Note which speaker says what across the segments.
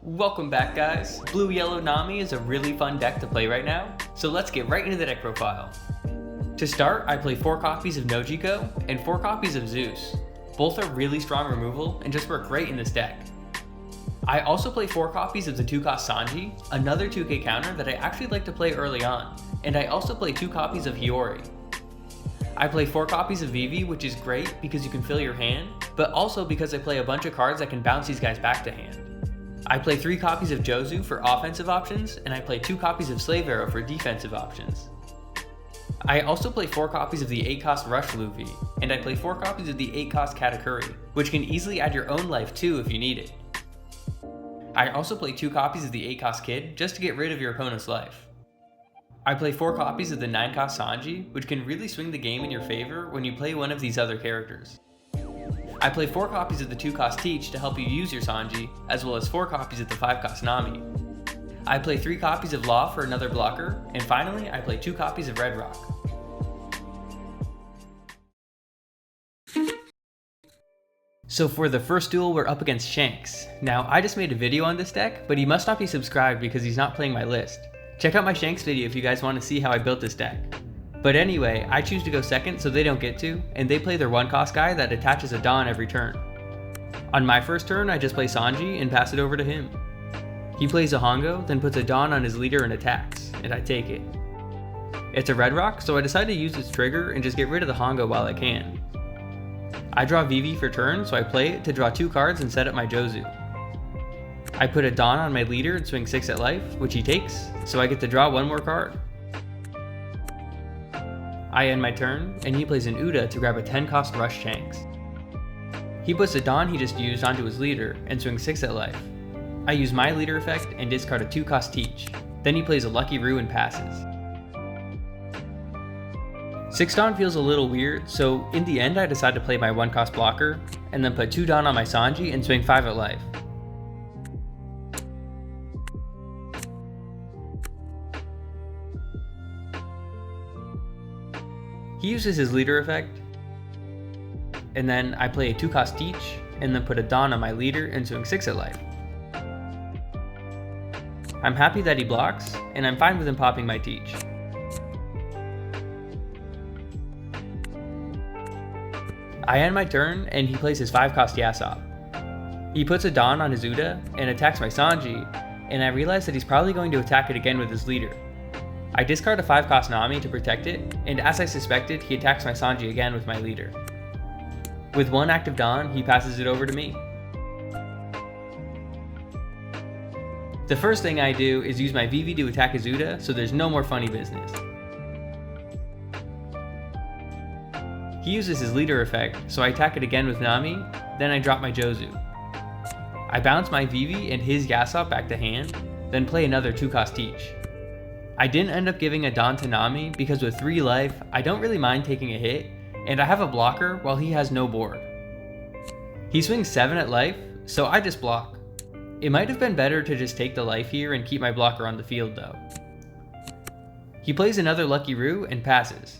Speaker 1: Welcome back, guys. Blue Yellow Nami is a really fun deck to play right now, so let's get right into the deck profile. To start, I play 4 copies of Nojiko and 4 copies of Zeus. Both are really strong removal and just work great in this deck. I also play 4 copies of the 2-cost Sanji, another 2k counter that I actually like to play early on, and I also play 2 copies of Hiyori. I play 4 copies of Vivi, which is great because you can fill your hand, but also because I play a bunch of cards that can bounce these guys back to hand. I play 3 copies of Jozu for offensive options, and I play 2 copies of Slave Arrow for defensive options. I also play 4 copies of the 8-cost Rush Luffy, and I play 4 copies of the 8-cost Katakuri, which can easily add your own life too if you need it. I also play 2 copies of the 8-cost Kid just to get rid of your opponent's life. I play 4 copies of the 9-cost Sanji, which can really swing the game in your favor when you play one of these other characters. I play 4 copies of the 2-cost Teach to help you use your Sanji, as well as 4 copies of the 5-cost Nami. I play 3 copies of Law for another blocker, and finally I play 2 copies of Red Rock. So for the first duel, we're up against Shanks. Now, I just made a video on this deck, but he must not be subscribed because he's not playing my list. Check out my Shanks video if you guys want to see how I built this deck. But anyway, I choose to go second so they don't get to, and they play their 1-cost guy that attaches a Dawn every turn. On my first turn, I just play Sanji and pass it over to him. He plays a Hongo, then puts a Dawn on his leader and attacks, and I take it. It's a Red Rock, so I decide to use its trigger and just get rid of the Hongo while I can. I draw Vivi for turn, so I play it to draw 2 cards and set up my Jozu. I put a Dawn on my leader and swing 6 at life, which he takes, so I get to draw 1 more card. I end my turn, and he plays an Uda to grab a 10-cost Rush Shanks. He puts a Dawn he just used onto his leader and swings 6 at life. I use my leader effect and discard a 2-cost Teach. Then he plays a Lucky Roo and passes. 6 Dawn feels a little weird, so in the end I decide to play my 1-cost blocker, and then put 2 Dawn on my Sanji and swing 5 at life. He uses his leader effect, and then I play a 2-cost Teach, and then put a Dawn on my leader and swing 6 at life. I'm happy that he blocks, and I'm fine with him popping my Teach. I end my turn, and he plays his 5-cost Yasop. He puts a Dawn on his Uda, and attacks my Sanji, and I realize that he's probably going to attack it again with his leader. I discard a 5-cost Nami to protect it, and as I suspected, he attacks my Sanji again with my leader. With 1 active Dawn, he passes it over to me. The first thing I do is use my Vivi to attack his Uda, so there's no more funny business. He uses his leader effect, so I attack it again with Nami, then I drop my Jozu. I bounce my Vivi and his Yasop back to hand, then play another 2-cost Teach. I didn't end up giving a Dawn to Nami because with 3 life, I don't really mind taking a hit, and I have a blocker while he has no board. He swings 7 at life, so I just block. It might have been better to just take the life here and keep my blocker on the field though. He plays another Lucky Roo and passes.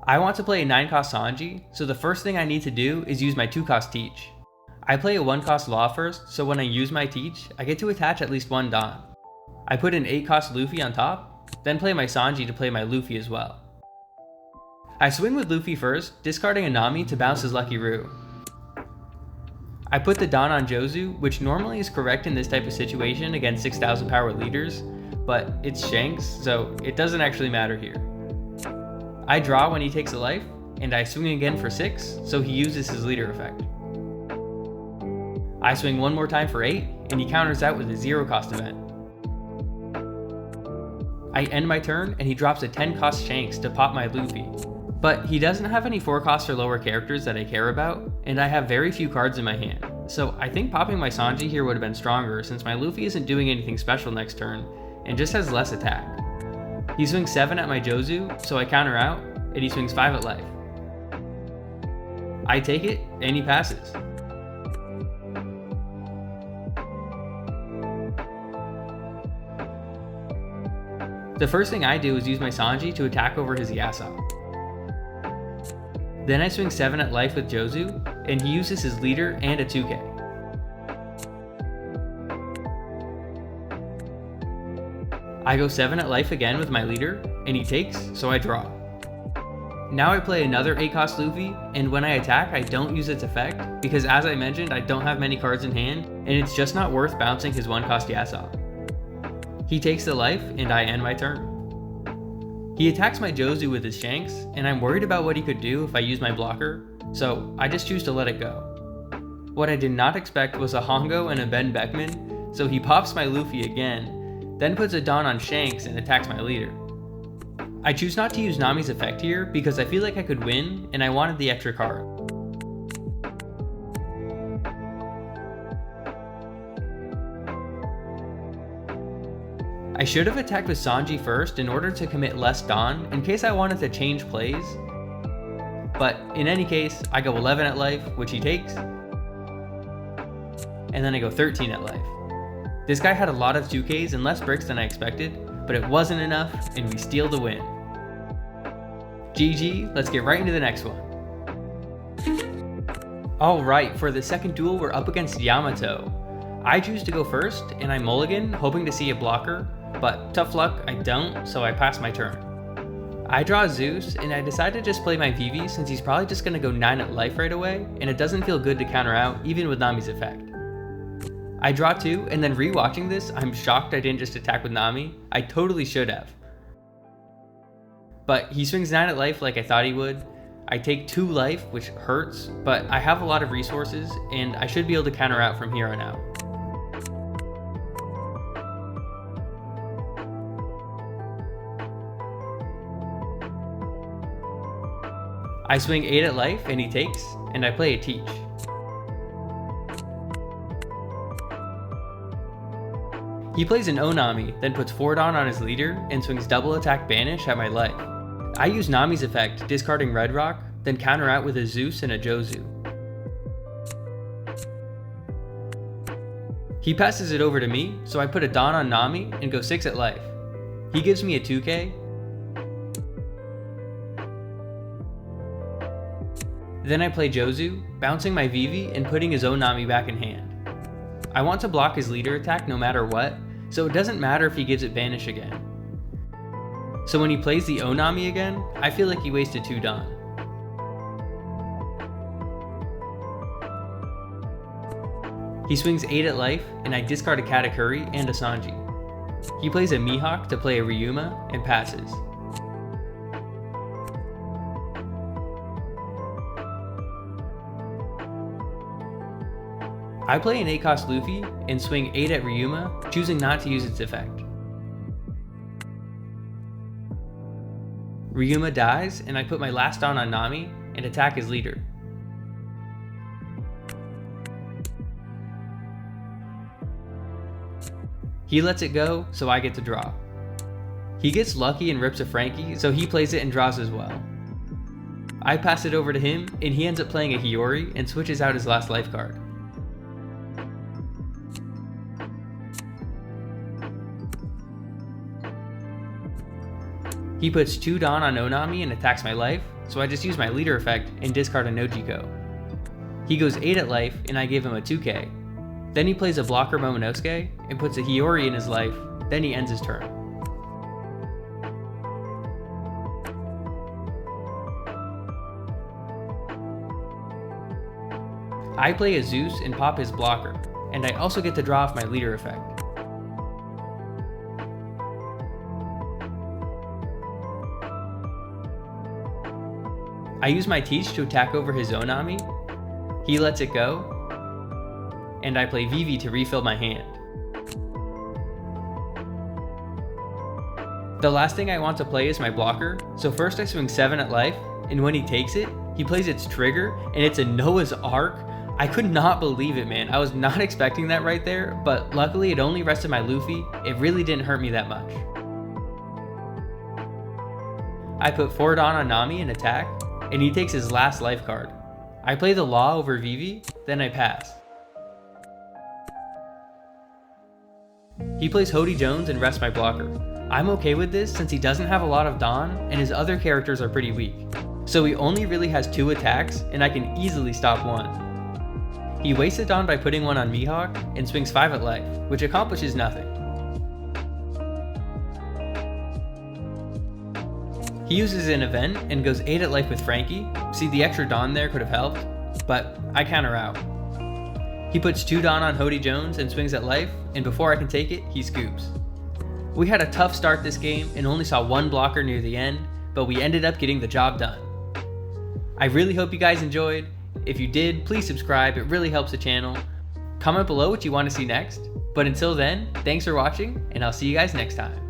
Speaker 1: I want to play a 9-cost Sanji, so the first thing I need to do is use my 2-cost Teach. I play a 1-cost Law first, so when I use my Teach, I get to attach at least 1 Dawn. I put an 8-cost Luffy on top, then play my Sanji to play my Luffy as well. I swing with Luffy first, discarding a Nami to bounce his Lucky Roo. I put the Dawn on Jozu, which normally is correct in this type of situation against 6,000 power leaders, but it's Shanks, so it doesn't actually matter here. I draw when he takes a life, and I swing again for 6, so he uses his leader effect. I swing 1 more time for 8, and he counters out with a 0-cost event. I end my turn, and he drops a 10-cost Shanks to pop my Luffy. But he doesn't have any 4-cost or lower characters that I care about, and I have very few cards in my hand, so I think popping my Sanji here would have been stronger since my Luffy isn't doing anything special next turn, and just has less attack. He swings 7 at my Jozu, so I counter out, and he swings 5 at life. I take it, and he passes. The first thing I do is use my Sanji to attack over his Yasop. Then I swing 7 at life with Jozu, and he uses his leader and a 2k. I go 7 at life again with my leader, and he takes, so I draw. Now I play another 8-cost Luffy, and when I attack I don't use its effect, because as I mentioned I don't have many cards in hand, and it's just not worth bouncing his 1-cost Yasop. He takes the life, and I end my turn. He attacks my Jozu with his Shanks, and I'm worried about what he could do if I use my blocker, so I just choose to let it go. What I did not expect was a Hongo and a Ben Beckman, so he pops my Luffy again, then puts a Dawn on Shanks and attacks my leader. I choose not to use Nami's effect here because I feel like I could win and I wanted the extra card. I should have attacked with Sanji first in order to commit less Dawn in case I wanted to change plays, but in any case I go 11 at life, which he takes, and then I go 13 at life. This guy had a lot of 2Ks and less bricks than I expected, but it wasn't enough and we steal the win. GG, let's get right into the next one. Alright, for the second duel we're up against Yamato. I choose to go first and I mulligan, hoping to see a blocker, but tough luck, I don't, so I pass my turn. I draw Zeus and I decide to just play my Vivi since he's probably just going to go 9 at life right away, and it doesn't feel good to counter out even with Nami's effect. I draw 2, and then rewatching this, I'm shocked I didn't just attack with Nami. I totally should have. But he swings 9 at life like I thought he would. I take 2 life, which hurts, but I have a lot of resources, and I should be able to counter out from here on out. I swing 8 at life, and he takes, and I play a Teach. He plays an Onami, then puts 4 Dawn on his leader, and swings double attack Banish at my life. I use Nami's effect, discarding Red Rock, then counter out with a Zeus and a Jozu. He passes it over to me, so I put a Dawn on Nami and go 6 at life. He gives me a 2K. Then I play Jozu, bouncing my Vivi and putting his Onami back in hand. I want to block his leader attack no matter what, so it doesn't matter if he gives it Banish again. So when he plays the Onami again, I feel like he wasted 2 Dawn. He swings 8 at life, and I discard a Katakuri and a Sanji. He plays a Mihawk to play a Ryuma, and passes. I play an 8-cost Luffy, and swing 8 at Ryuma, choosing not to use its effect. Ryuma dies, and I put my last Dawn on Nami, and attack his leader. He lets it go, so I get to draw. He gets lucky and rips a Frankie, so he plays it and draws as well. I pass it over to him, and he ends up playing a Hiyori, and switches out his last life card. He puts 2 Dawn on Onami and attacks my life, so I just use my leader effect and discard a Nojiko. He goes 8 at life, and I give him a 2K. Then he plays a blocker Momonosuke and puts a Hiyori in his life, then he ends his turn. I play a Zeus and pop his blocker, and I also get to draw off my leader effect. I use my Teach to attack over his Onami. He lets it go, and I play Vivi to refill my hand. The last thing I want to play is my blocker, so first I swing 7 at life, and when he takes it, he plays its trigger, and it's a Noah's Ark. I could not believe it, man. I was not expecting that right there, but luckily it only rested my Luffy. It really didn't hurt me that much. I put 4 Dawn on Nami and attack, and he takes his last life card. I play the Law over Vivi, then I pass. He plays Hody Jones and rests my blocker. I'm okay with this since he doesn't have a lot of Dawn and his other characters are pretty weak. So he only really has 2 attacks and I can easily stop 1. He wastes a Dawn by putting 1 on Mihawk and swings 5 at life, which accomplishes nothing. He uses an event and goes 8 at life with Frankie. See, the extra Dawn there could have helped, but I counter out. He puts 2 Dawn on Hody Jones and swings at life, and before I can take it, he scoops. We had a tough start this game and only saw 1 blocker near the end, but we ended up getting the job done. I really hope you guys enjoyed. If you did, please subscribe, it really helps the channel. Comment below what you want to see next, but until then, thanks for watching, and I'll see you guys next time.